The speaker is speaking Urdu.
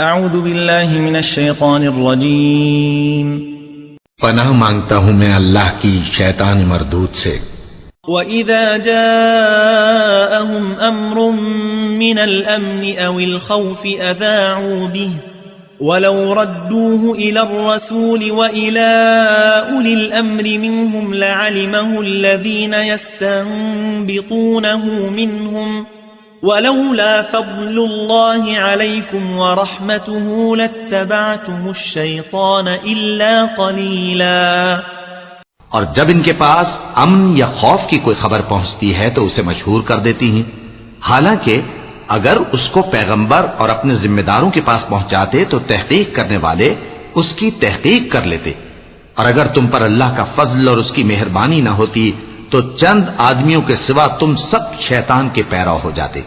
اعوذ باللہ من الشیطان الرجیم پناہ مانگتا ہوں میں اللہ کی شیطان مردود سے۔ وَإِذَا جَاءَهُمْ أَمْرٌ مِّنَ الْأَمْنِ أَوِ الْخَوْفِ أَذَاعُوا بِهِ وَلَوْ رَدُّوهُ إِلَى الرَّسُولِ وَإِلَى أُولِي الْأَمْرِ مِنْهُمْ لَعَلِمَهُ الَّذِينَ يَسْتَنبِطُونَهُ مِنْهُمْ وَلَوْلَا فَضْلُ اللَّهِ عَلَيْكُمْ وَرَحْمَتُهُ لَاتَّبَعْتُمُ الشَّيْطَانَ إِلَّا قَلِيلًا۔ اور جب ان کے پاس امن یا خوف کی کوئی خبر پہنچتی ہے تو اسے مشہور کر دیتی ہیں، حالانکہ اگر اس کو پیغمبر اور اپنے ذمہ داروں کے پاس پہنچاتے تو تحقیق کرنے والے اس کی تحقیق کر لیتے، اور اگر تم پر اللہ کا فضل اور اس کی مہربانی نہ ہوتی تو چند آدمیوں کے سوا تم سب شیطان کے پیرو ہو جاتے۔